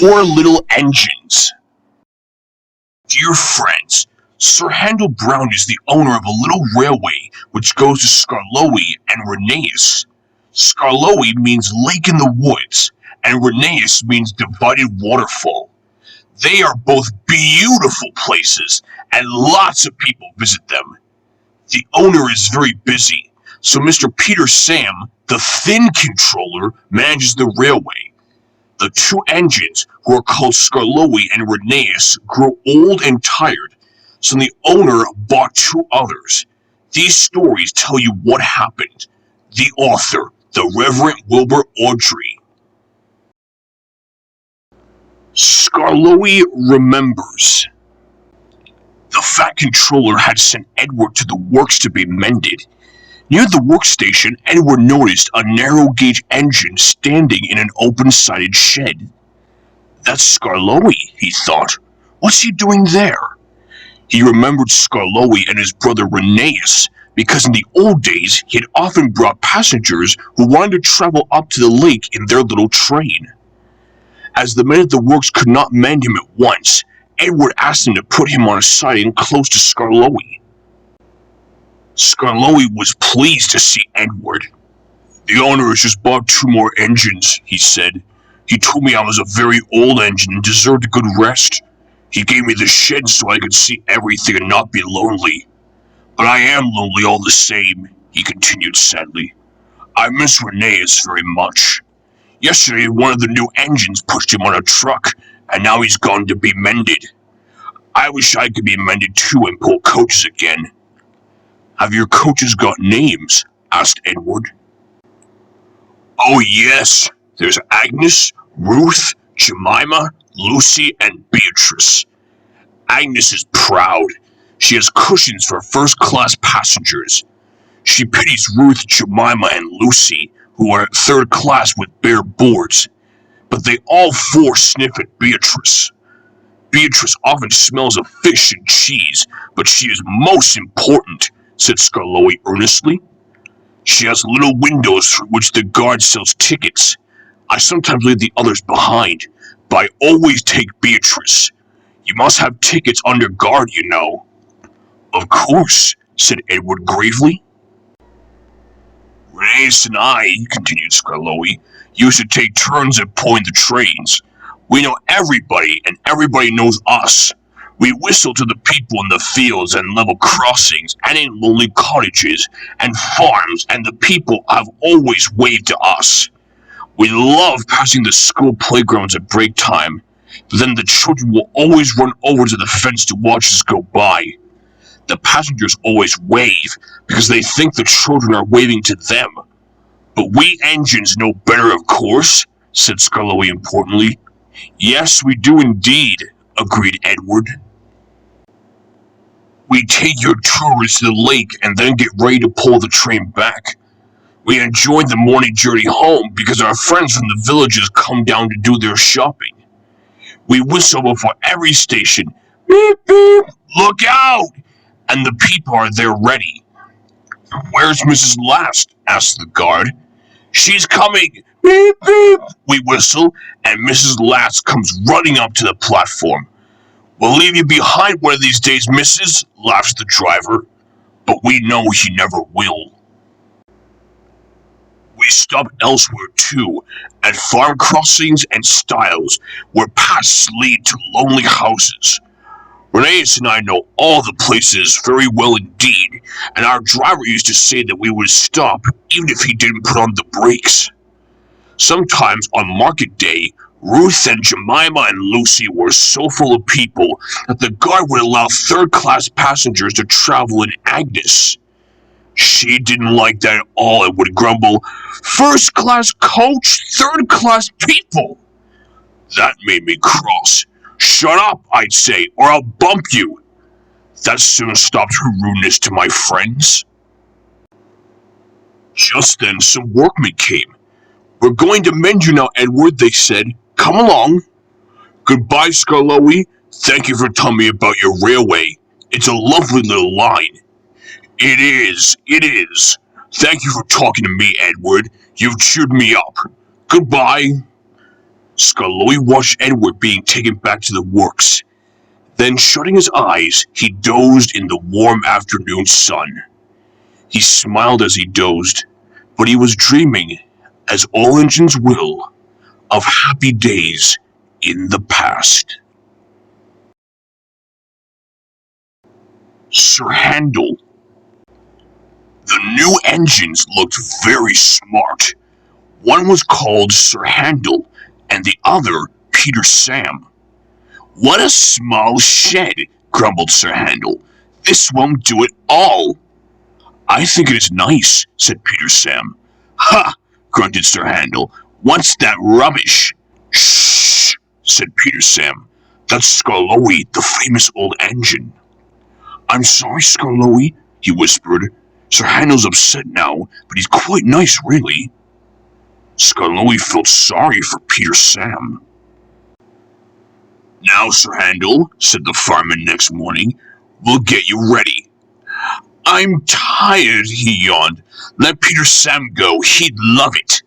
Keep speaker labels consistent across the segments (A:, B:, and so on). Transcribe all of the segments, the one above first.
A: Poor Little Engines. Dear friends, Sir Handel Brown is the owner of a little railway which goes to Skarloey and Reneus. Skarloey means lake in the woods, and Reneus means divided waterfall. They are both beautiful places, and lots of people visit them. The owner is very busy, so Mr. Peter Sam, the thin controller, manages the railway. The two engines, who are called Skarloey and Reneus, grow old and tired, so the owner bought two others. These stories tell you what happened. The author, the Reverend Wilbert Awdry. Skarloey remembers. The fat controller had sent Edward to the works to be mended. Near the workstation, Edward noticed a narrow-gauge engine standing in an open-sided shed. That's Skarloey, he thought. What's he doing there? He remembered Skarloey and his brother Reneus, because in the old days he had often brought passengers who wanted to travel up to the lake in their little train. As the men at the works could not mend him at once, Edward asked them to put him on a siding close to Skarloey. Skarloey was pleased to see Edward. The owner has just bought two more engines, he said. He told me I was a very old engine and deserved a good rest. He gave me the shed so I could see everything and not be lonely. But I am lonely all the same, he continued sadly. I miss Reneus very much. Yesterday, one of the new engines pushed him on a truck, and now he's gone to be mended. I wish I could be mended too and pull coaches again. Have your coaches got names? Asked Edward. Oh yes, there's Agnes, Ruth, Jemima, Lucy, and Beatrice. Agnes is proud. She has cushions for first-class passengers. She pities Ruth, Jemima, and Lucy, who are at third class with bare boards. But they all four sniff at Beatrice. Beatrice often smells of fish and cheese, but she is most important, said Skarloey earnestly. She has little windows through which the guard sells tickets. I sometimes leave the others behind, but I always take Beatrice. You must have tickets under guard, you know. Of course, said Edward gravely. Reneus and I, continued Skarloey, used to take turns at pulling the trains. We know everybody, and everybody knows us. We whistle to the people in the fields and level crossings, and in lonely cottages and farms, and the people have always waved to us. We love passing the school playgrounds at break time, but then the children will always run over to the fence to watch us go by. The passengers always wave, because they think the children are waving to them. But we engines know better, of course, said Skarloey importantly. Yes, we do indeed, agreed Edward. We take your tourists to the lake and then get ready to pull the train back. We enjoy the morning journey home because our friends from the villages come down to do their shopping. We whistle before every station, beep beep, look out, and the people are there ready. Where's Mrs. Last? Asked the guard. She's coming, beep beep, we whistle, and Mrs. Last comes running up to the platform. We'll leave you behind one of these days, missus, laughs the driver, but we know he never will. We stop elsewhere too, at farm crossings and stiles, where paths lead to lonely houses. Reneus and I know all the places very well indeed, and our driver used to say that we would stop even if he didn't put on the brakes. Sometimes on market day, Ruth and Jemima and Lucy were so full of people that the guard would allow third-class passengers to travel in Agnes. She didn't like that at all and would grumble, "First-class coach, third-class people." That made me cross. "Shut up," I'd say, "or I'll bump you." That soon stopped her rudeness to my friends. Just then some workmen came. "We're going to mend you now, Edward," they said. "Come along." "Goodbye, Skarloey. Thank you for telling me about your railway. It's a lovely little line." It is. Thank you for talking to me, Edward. You've cheered me up. Goodbye." Skarloey watched Edward being taken back to the works. Then, shutting his eyes, he dozed in the warm afternoon sun. He smiled as he dozed, but he was dreaming, as all engines will, of happy days in the past. Sir Handel. The new engines looked very smart. One was called Sir Handel, and the other Peter Sam. What a small shed, grumbled Sir Handel. This won't do at all. I think it is nice, said Peter Sam. Ha, grunted Sir Handel. What's that rubbish? Shh, said Peter Sam. That's Skarloey, the famous old engine. I'm sorry, Skarloey, he whispered. Sir Handel's upset now, but he's quite nice, really. Skarloey felt sorry for Peter Sam. Now, Sir Handel, said the fireman next morning, we'll get you ready. I'm tired, he yawned. Let Peter Sam go, he'd love it.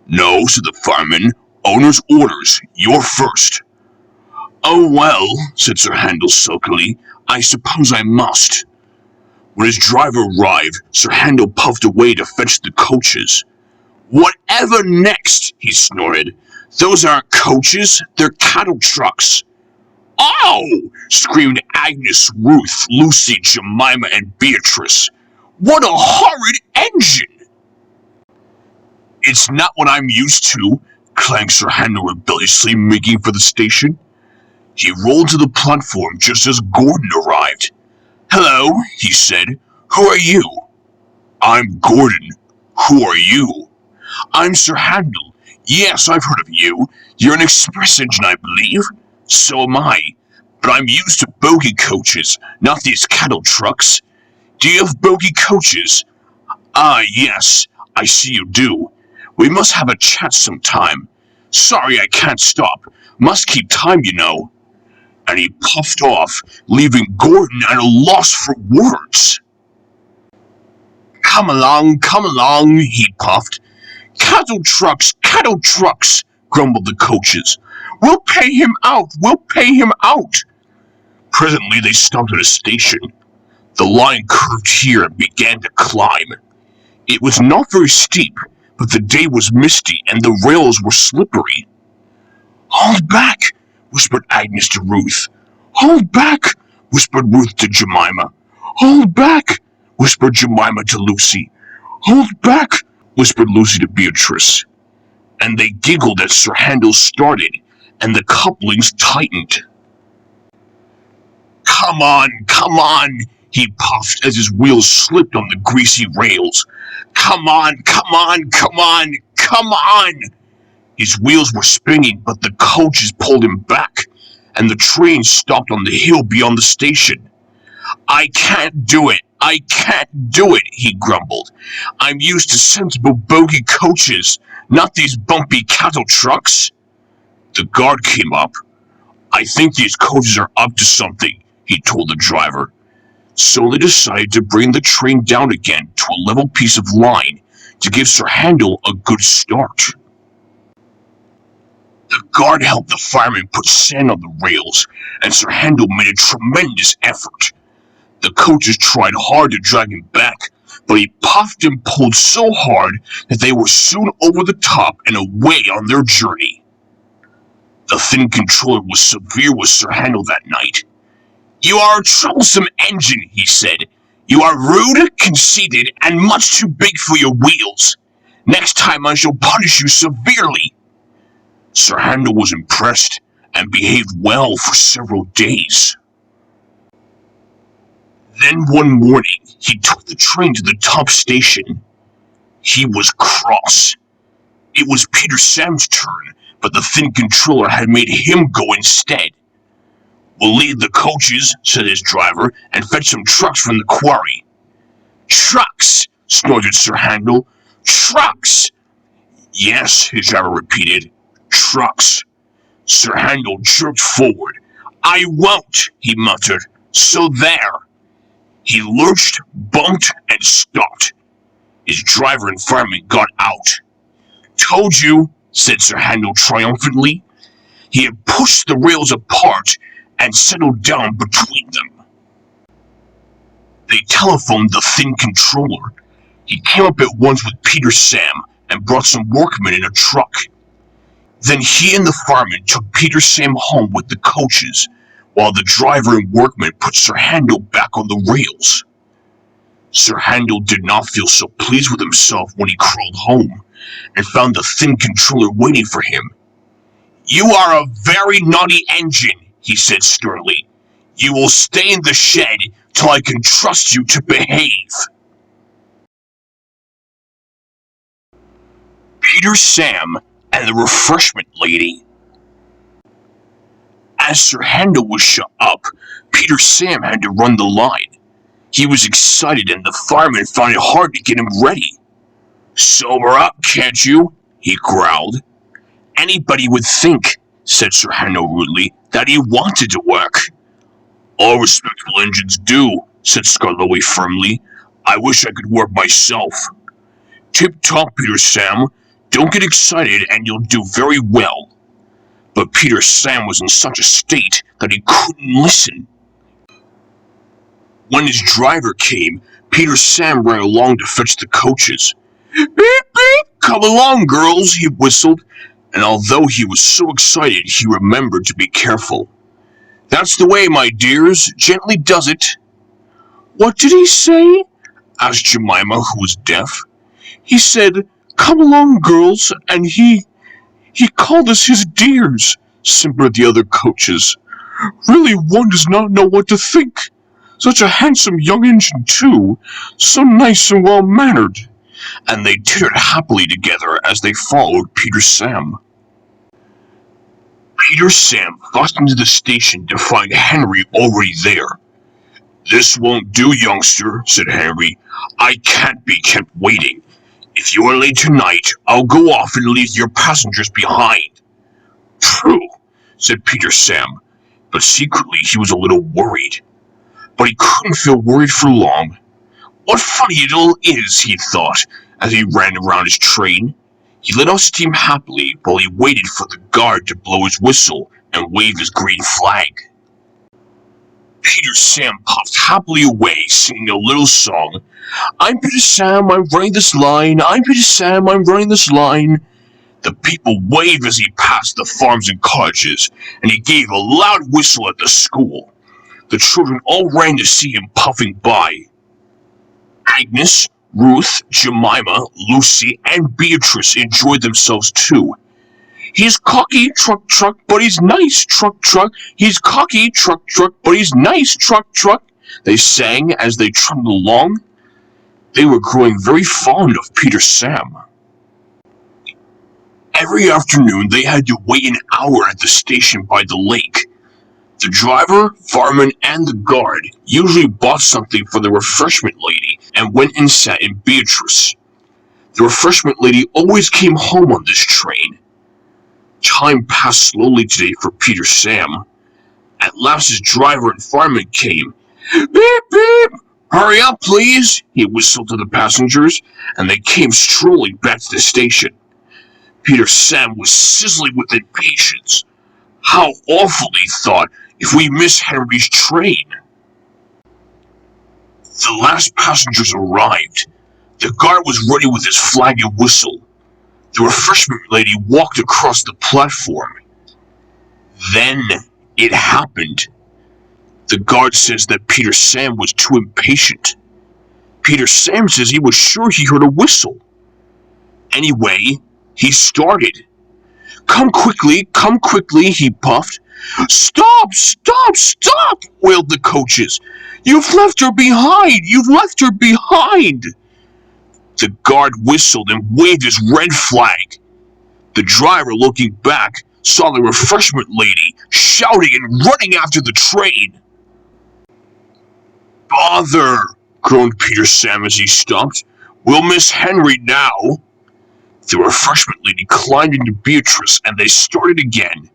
A: No, said the fireman, owner's orders, you're first. Oh well, said Sir Handel sulkily, I suppose I must. When his driver arrived, Sir Handel puffed away to fetch the coaches. Whatever next, he snorted. Those aren't coaches, they're cattle trucks. Oh! Screamed Agnes, Ruth, Lucy, Jemima, and Beatrice. What a horrid engine! It's not what I'm used to, clanged Sir Handel rebelliously, making for the station. He rolled to the platform just as Gordon arrived. Hello, he said. Who are you? I'm Gordon. Who are you? I'm Sir Handel. Yes, I've heard of you. You're an express engine, I believe. So am I. But I'm used to bogie coaches, not these cattle trucks. Do you have bogie coaches? Ah, yes. I see you do. We must have a chat sometime. Sorry I can't stop. Must keep time, you know. And he puffed off, leaving Gordon at a loss for words. Come along, he puffed. Cattle trucks, grumbled the coaches. We'll pay him out. Presently they stopped at a station. The line curved here and began to climb. It was not very steep, but the day was misty and the rails were slippery. Hold back, whispered Agnes to Ruth. Hold back, whispered Ruth to Jemima. Hold back, whispered Jemima to Lucy. Hold back, whispered Lucy to Beatrice. And they giggled as Sir Handel started, and the couplings tightened. Come on, he puffed as his wheels slipped on the greasy rails. Come on. His wheels were spinning, but the coaches pulled him back, and the train stopped on the hill beyond the station. I can't do it, he grumbled. I'm used to sensible bogie coaches, not these bumpy cattle trucks. The guard came up. I think these coaches are up to something, he told the driver. So they decided to bring the train down again to a level piece of line to give Sir Handel a good start. The guard helped the fireman put sand on the rails, and Sir Handel made a tremendous effort. The coaches tried hard to drag him back, but he puffed and pulled so hard that they were soon over the top and away on their journey. The thin controller was severe with Sir Handel that night. You are a troublesome engine, he said. You are rude, conceited, and much too big for your wheels. Next time I shall punish you severely. Sir Handel was impressed and behaved well for several days. Then one morning, he took the train to the top station. He was cross. It was Peter Sam's turn, but the thin controller had made him go instead. We'll leave the coaches, said his driver, and fetch some trucks from the quarry. Trucks, snorted Sir Handel. Trucks! Yes, his driver repeated. Trucks. Sir Handel jerked forward. I won't, he muttered. So there. He lurched, bumped, and stopped. His driver and fireman got out. Told you, said Sir Handel triumphantly. He had pushed the rails apart and settled down between them. They telephoned the thin controller. He came up at once with Peter Sam and brought some workmen in a truck. Then he and the fireman took Peter Sam home with the coaches, while the driver and workmen put Sir Handel back on the rails. Sir Handel did not feel so pleased with himself when he crawled home and found the thin controller waiting for him. "You are a very naughty engine," he said sternly. "You will stay in the shed till I can trust you to behave." Peter Sam and the refreshment lady. As Sir Handel was shut up, Peter Sam had to run the line. He was excited and the fireman found it hard to get him ready. "Sober up, can't you?" he growled. "Anybody would think," said Sir Handel rudely, "that he wanted to work." "All respectable engines do," said Skarloey firmly. "I wish I could work myself." "Tip-top, Peter Sam. Don't get excited and you'll do very well." But Peter Sam was in such a state that he couldn't listen. When his driver came, Peter Sam ran along to fetch the coaches. "Beep, beep! Come along, girls," he whistled, and although he was so excited, he remembered to be careful. "That's the way, my dears. Gently does it." "What did he say?" asked Jemima, who was deaf. "He said, 'Come along, girls,' and he called us his dears," simpered the other coaches. "Really, one does not know what to think. Such a handsome young engine, too, so nice and well-mannered." And they tittered happily together as they followed Peter Sam. Peter Sam fussed into the station to find Henry already there. "This won't do, youngster," said Henry. "I can't be kept waiting. If you are late tonight, I'll go off and leave your passengers behind." "True," said Peter Sam, but secretly he was a little worried. But he couldn't feel worried for long. "What funny it all is," he thought, as he ran around his train. He let off steam happily while he waited for the guard to blow his whistle and wave his green flag. Peter Sam puffed happily away, singing a little song. "I'm Peter Sam, I'm running this line. I'm Peter Sam, I'm running this line." The people waved as he passed the farms and cottages, and he gave a loud whistle at the school. The children all ran to see him puffing by. Agnes, Ruth, Jemima, Lucy, and Beatrice enjoyed themselves too. "He's cocky, truck, truck, but he's nice, truck, truck. He's cocky, truck, truck, but he's nice, truck, truck," they sang as they trundled along. They were growing very fond of Peter Sam. Every afternoon they had to wait an hour at the station by the lake. The driver, fireman, and the guard usually bought something for the refreshment lady and went and sat in Beatrice. The refreshment lady always came home on this train. Time passed slowly today for Peter Sam. At last his driver and fireman came. "Beep, beep! Hurry up, please!" he whistled to the passengers, and they came strolling back to the station. Peter Sam was sizzling with impatience. How awful, he thought, if we miss Henry's train. The last passengers arrived. The guard was ready with his flag and whistle. The refreshment lady walked across the platform. Then it happened. The guard says that Peter Sam was too impatient. Peter Sam says he was sure he heard a whistle. Anyway, he started. Come quickly, he puffed. "Stop, stop, stop," wailed the coaches. "You've left her behind, you've left her behind." The guard whistled and waved his red flag. The driver, looking back, saw the refreshment lady shouting and running after the train. "Bother," groaned Peter Sam as he stopped. "We'll miss Henry now." The refreshment lady climbed into Beatrice and they started again.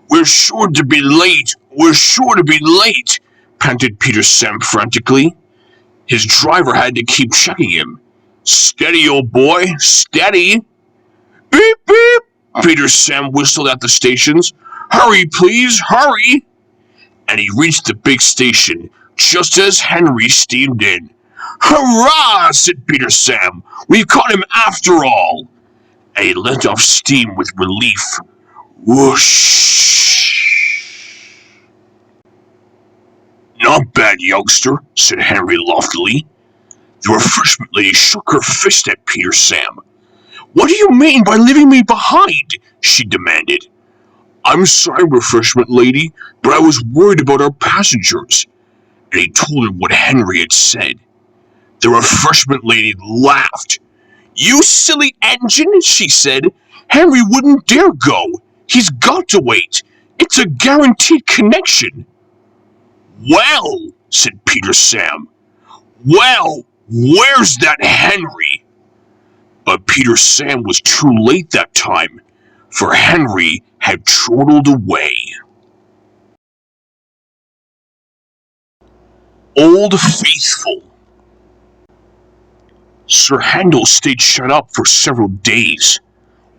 A: "We're sure to be late, we're sure to be late," panted Peter Sam frantically. His driver had to keep checking him. "Steady, old boy, steady." "Beep, beep!" Peter Sam whistled at the stations. "Hurry, please, hurry!" And he reached the big station just as Henry steamed in. "Hurrah!" said Peter Sam. "We've caught him after all!" And he let off steam with relief. Whoosh! "Not bad, youngster," said Henry loftily. The refreshment lady shook her fist at Peter Sam. "What do you mean by leaving me behind?" she demanded. "I'm sorry, refreshment lady, but I was worried about our passengers." And he told her what Henry had said. The refreshment lady laughed. "You silly engine," she said. "Henry wouldn't dare go. He's got to wait. It's a guaranteed connection." "Well," said Peter Sam. "Well, where's that Henry?" But Peter Sam was too late that time, for Henry had chortled away. Old Faithful. Sir Handel stayed shut up for several days.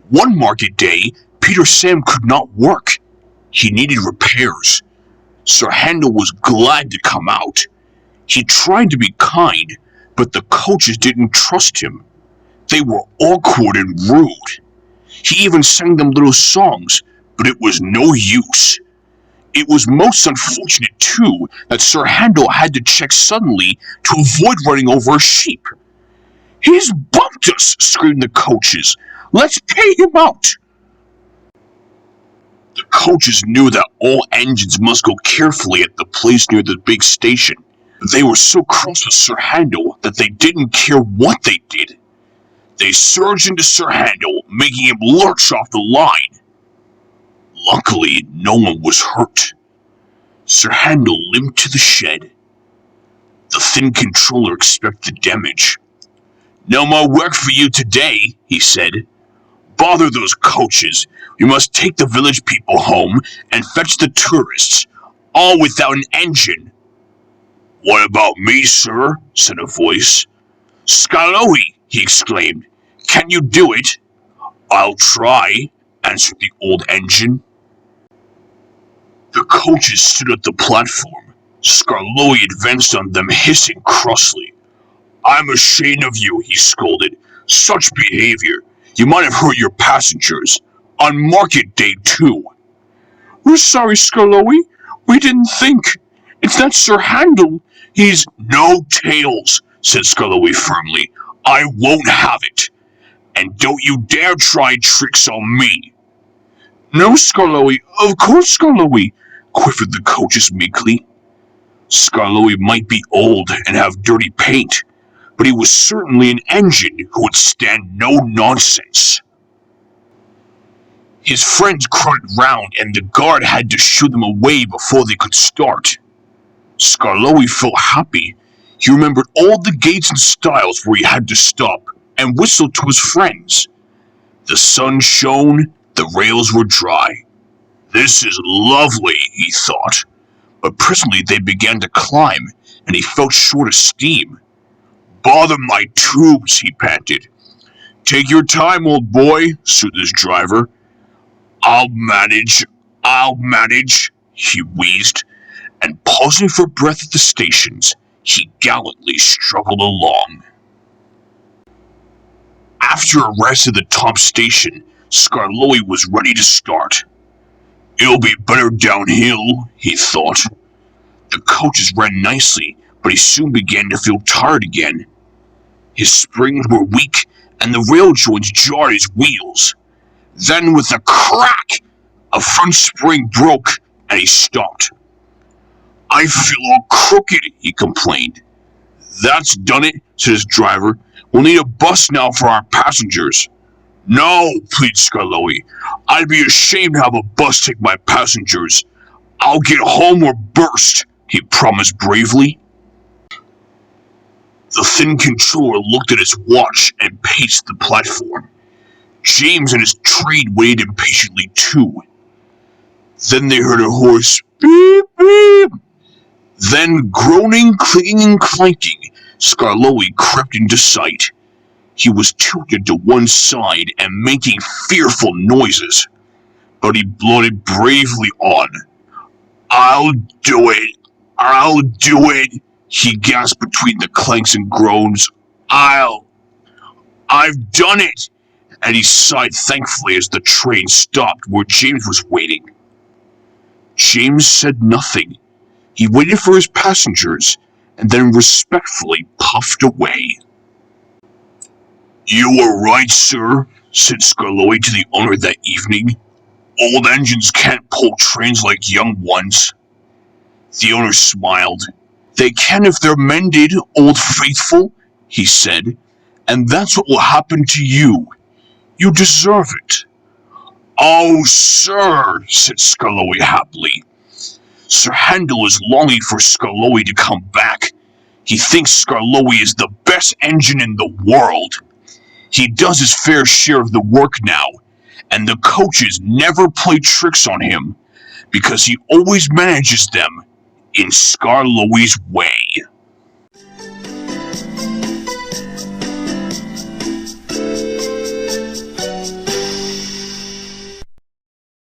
A: One market day, Peter Sam could not work. He needed repairs. Sir Handel was glad to come out. He tried to be kind, but the coaches didn't trust him. They were awkward and rude. He even sang them little songs, but it was no use. It was most unfortunate, too, that Sir Handel had to check suddenly to avoid running over a sheep. "He's bumped us!" screamed the coaches. "Let's pay him out!" The coaches knew that all engines must go carefully at the place near the big station. They were so cross with Sir Handel that they didn't care what they did. They surged into Sir Handel, making him lurch off the line. Luckily, no one was hurt. Sir Handel limped to the shed. The thin controller expected damage. "No more work for you today," he said. "Bother those coaches. We must take the village people home and fetch the tourists, all without an engine." "What about me, sir?" said a voice. "Skarloey!" he exclaimed. "Can you do it?" "I'll try," answered the old engine. The coaches stood at the platform. Skarloey advanced on them, hissing crossly. "I'm ashamed of you," he scolded. "Such behavior. You might have hurt your passengers. On market day, too." "We're sorry, Skarloey. We didn't think. It's not Sir Handel. He's—" "No tails," said Skarloey firmly. "I won't have it. And don't you dare try tricks on me." "No, Skarloey. Of course, Skarloey," quivered the coaches meekly. Skarloey might be old and have dirty paint, but he was certainly an engine who would stand no nonsense. His friends crowded round, and the guard had to shoo them away before they could start. Skarloey felt happy. He remembered all the gates and stiles where he had to stop, and whistled to his friends. The sun shone, the rails were dry. "This is lovely," he thought. But presently they began to climb, and he felt short of steam. "Bother my tubes," he panted. "Take your time, old boy," soothed his driver. I'll manage," he wheezed, and pausing for breath at the stations, he gallantly struggled along. After a rest at the top station, Skarloey was ready to start. "It'll be better downhill," he thought. The coaches ran nicely, but he soon began to feel tired again. His springs were weak, and the rail joints jarred his wheels. Then, with a crack, a front spring broke, and he stopped. "I feel all crooked," he complained. "That's done it," said his driver. "We'll need a bus now for our passengers." "No," pleaded Skarloey. "I'd be ashamed to have a bus take my passengers. I'll get home or burst," he promised bravely. The thin controller looked at his watch and paced the platform. James and his trade waited impatiently too. Then they heard a hoarse beep beep. Then, groaning, clicking, and clanking, Skarloey crept into sight. He was tilted to one side and making fearful noises, but he plodded bravely on. "I'll do it! I'll do it!" he gasped between the clanks and groans. I've done it!" And he sighed thankfully as the train stopped where James was waiting. James said nothing. He waited for his passengers and then respectfully puffed away. "You were right, sir," said Skarloey to the owner that evening. "Old engines can't pull trains like young ones." The owner smiled. "They can if they're mended, Old Faithful," he said, "and that's what will happen to you. You deserve it." "Oh, sir," said Skarloey happily. Sir Handel is longing for Skarloey to come back. He thinks Skarloey is the best engine in the world. He does his fair share of the work now, and the coaches never play tricks on him, because he always manages them in Skarloey's way.